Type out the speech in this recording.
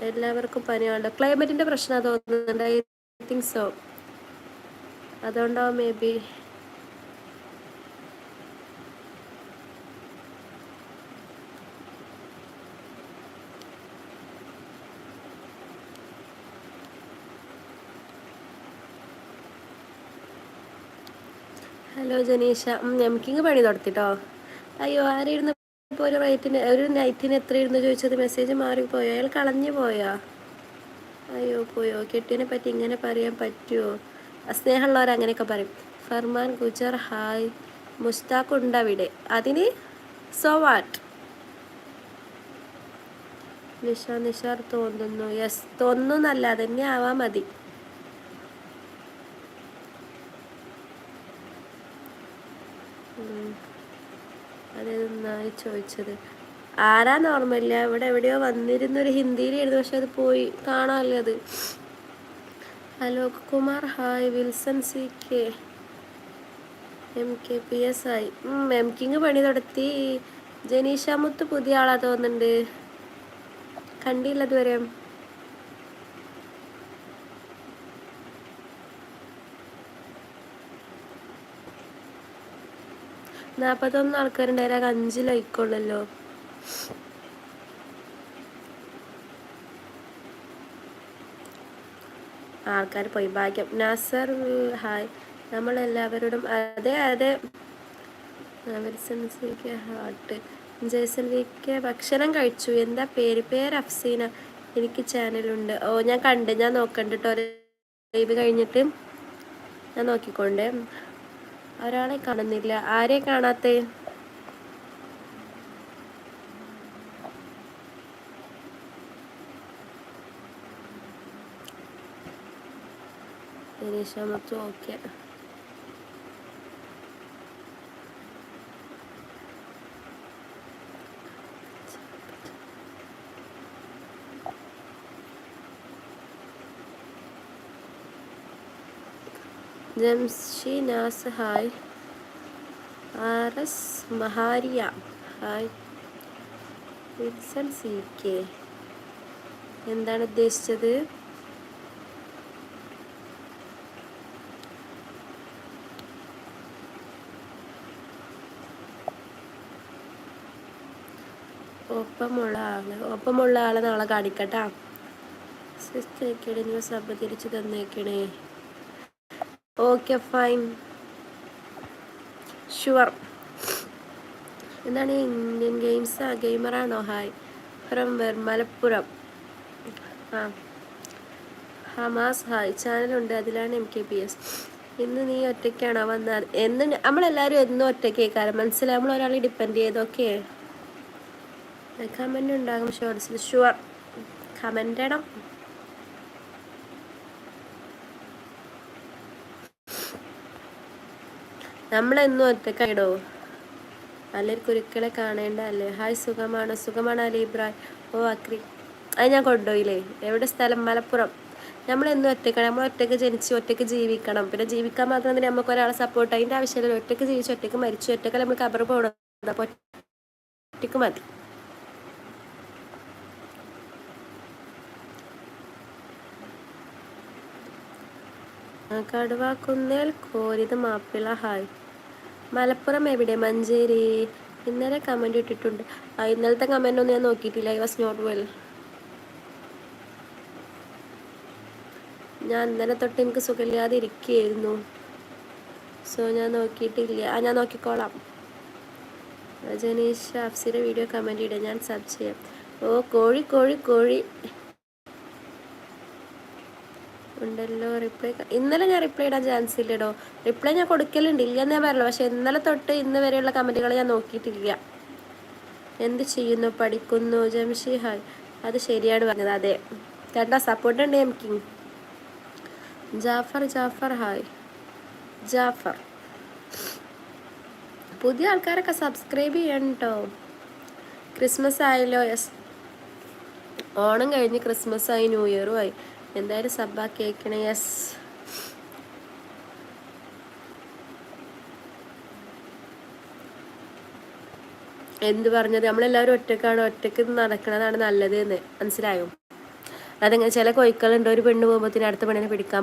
എല്ലാവർക്കും പനിയുണ്ട്. ക്ലൈമറ്റിൻ്റെ പ്രശ്നം തോന്നുന്നുണ്ട്. I think so. അതുകൊണ്ടാവും മേ ബി. ഹലോ ജനീഷ. എംകിങ് പണി തുടത്തിട്ടോ. അയ്യോ, ആരായിരുന്നു ഇപ്പോൾ ഒരു നൈറ്റിന് എത്രയായിരുന്നു ചോദിച്ചത്? മെസ്സേജ് മാറിപ്പോയോ? അയാൾ കളഞ്ഞു പോയോ? അയ്യോ പോയോ? കെട്ടിയതിനെ പറ്റി ഇങ്ങനെ പറയാൻ പറ്റുമോ? സ്നേഹമുള്ളവർ അങ്ങനെയൊക്കെ പറയും. ഫർമാൻ ഗുജർ ഹായ്. മുസ്താഖ് ഉണ്ട് അവിടെ. അതിന് സോ വാട്ട്? നിഷാർ തോന്നുന്നു. യെസ്, തോന്നുന്നല്ല, അതന്നെ ആവാൻ മതി. അതെന്നായി ചോദിച്ചത്? ആരാന്ന് ഓർമ്മയില്ല. ഇവിടെ എവിടെയോ വന്നിരുന്നൊരു ഹിന്ദിയിലായിരുന്നു, പക്ഷെ അത് പോയി. കാണാമല്ലോ അത്. Alok Kumar hi. Wilson C K. MKPS ആയി. എംകിങ് പണി നടത്തി. ജനീഷ മുത്ത് പുതിയ ആളാ തോന്നുന്നുണ്ട്. കണ്ടില്ല ഇതുവരെ. നാൽപ്പത്തൊന്ന് ആൾക്കാരുണ്ടായാലും 5 ലൈക്കുള്ളല്ലോ. ആൾക്കാർ പോയി. ഭാഗ്യം. നാസർ ഹായ്. നമ്മളെല്ലാവരോടും അതെ ഹാർട്ട്. ജയ്സൽ വി കെ ഭക്ഷണം കഴിച്ചു. എന്താ പേര്? അഫ്സീന. എനിക്ക് ചാനലുണ്ട്. ഓ, ഞാൻ നോക്കണ്ട് കേട്ടോ. ലൈവ് കഴിഞ്ഞിട്ട് ഞാൻ നോക്കിക്കൊണ്ടേ. ഒരാളെ കാണുന്നില്ല. ആരെ കാണാത്തേ? ജനീഷാമത്ത് okay. Jamshi Naz hi. RS മഹാരിയ ഹായ്. Wilson C K. എന്താണ് ഉദ്ദേശിച്ചത്? ഒപ്പമുള്ള ആളെ നാളെ കാണിക്കട്ടാ. ന്യൂസ് സബ് തിരിച്ചു തന്നേക്കണേ. Okay fine, sure. എന്താണ് ഇന്ത്യൻ ഗെയിമറാണോ? Hi from Malappuram. Hamas hi. ചാനലുണ്ട്, അതിലാണ് MKPS. ഇന്ന് നീ ഒറ്റയ്ക്കാണോ വന്നാൽ? എന്ന് നമ്മളെല്ലാവരും എന്നും ഒറ്റയ്ക്കേക്കാരം, മനസ്സിലായി. നമ്മൾ ഒരാളെ ഡിപ്പെൻഡ് ചെയ്തൊക്കെ. കമൻ്റ് ഉണ്ടാകും ഷോർട്സിൽ. ഷുവർ, കമൻ്റ് ഇടണം. നമ്മളെന്നും ഒറ്റക്കായിടോ. അല്ലെങ്കിൽ കുരുക്കളെ കാണേണ്ട അല്ലേ? ഹായ്, സുഖമാണ് അലി ഇബ്രാഹിം. ഓ അക്രി, അത് ഞാൻ കൊണ്ടുപോയില്ലേ. എവിടെ സ്ഥലം? മലപ്പുറം. നമ്മളെന്നും ഒറ്റക്കാണ്. നമ്മൾ ഒറ്റയ്ക്ക് ജനിച്ച് ഒറ്റയ്ക്ക് ജീവിക്കണം. പിന്നെ ജീവിക്കാൻ മാത്രം തന്നെ നമുക്ക് ഒരാളെ സപ്പോർട്ട് അതിൻ്റെ ആവശ്യമില്ലല്ലോ. ഒറ്റയ്ക്ക് ജീവിച്ച് ഒറ്റയ്ക്ക് മരിച്ചു. ഒറ്റയ്ക്ക് നമ്മൾ കബർ പോകണം. അപ്പോൾ ഒറ്റയ്ക്ക് മതി. കടുവാക്കുന്നേൽ കോരിത് മാപ്പിള ഹായ്. മലപ്പുറം എവിടെ? മഞ്ചേരി. ഇന്നലെ കമൻ്റ് ഇട്ടിട്ടുണ്ട്. ഇന്നലത്തെ കമൻ്റ് ഒന്നും ഞാൻ നോക്കിയിട്ടില്ല. I was not well. ഞാൻ ഇന്നലെ തൊട്ട് എനിക്ക് സുഖമില്ലാതെ ഇരിക്കുകയായിരുന്നു. സോ ഞാൻ നോക്കിയിട്ടില്ല. ഞാൻ നോക്കിക്കോളാം. ജനീഷ് അഫ്സിയുടെ വീഡിയോ കമൻ്റ് ഇടാം, ഞാൻ സബ് ചെയ്യാം. ഓ കോഴി ഉണ്ടല്ലോ. റിപ്ലൈ ഇന്നലെ ഞാൻ റിപ്ലൈ ഇടാൻ ചാൻസ് ഇല്ലടോ. റിപ്ലൈ ഞാൻ കൊടുക്കലുണ്ട്, ഇല്ലെന്ന് ഞാൻ പറഞ്ഞല്ലോ. പക്ഷെ ഇന്നലെ തൊട്ട് ഇന്ന് വരെയുള്ള കമൻറ്റുകൾ ഞാൻ നോക്കിയിട്ടില്ല. എന്ത് ചെയ്യുന്നു? പഠിക്കുന്നു. ജംഷി ഹായ്. അത് ശരിയാണ് പറഞ്ഞത്. അതെ, കണ്ടോ, സപ്പോർട്ട് ഉണ്ട് എനിക്ക്. ജാഫർ ഹായ്. ജാഫർ, പുതിയ ആൾക്കാരൊക്കെ സബ്സ്ക്രൈബ് ചെയ്യണം കേട്ടോ. ക്രിസ്മസ് ആയല്ലോ. യെസ്, ഓണം കഴിഞ്ഞ് ക്രിസ്മസ് ആയി, ന്യൂ ഇയറും ആയി. എന്തായാലും സബ്ബാക്കി അയക്കണേ. യെസ്, എന്ത് പറഞ്ഞത്? നമ്മളെല്ലാവരും ഒറ്റയ്ക്ക് നടക്കുന്നതാണ് നല്ലത് എന്ന് മനസ്സിലായോ? അതങ്ങനെ ചില കോഴിക്കളുണ്ട്, ഒരു പെണ്ണ് പോകുമ്പോഴത്തേന് അടുത്ത പെണ്ണിനെ പിടിക്കാൻ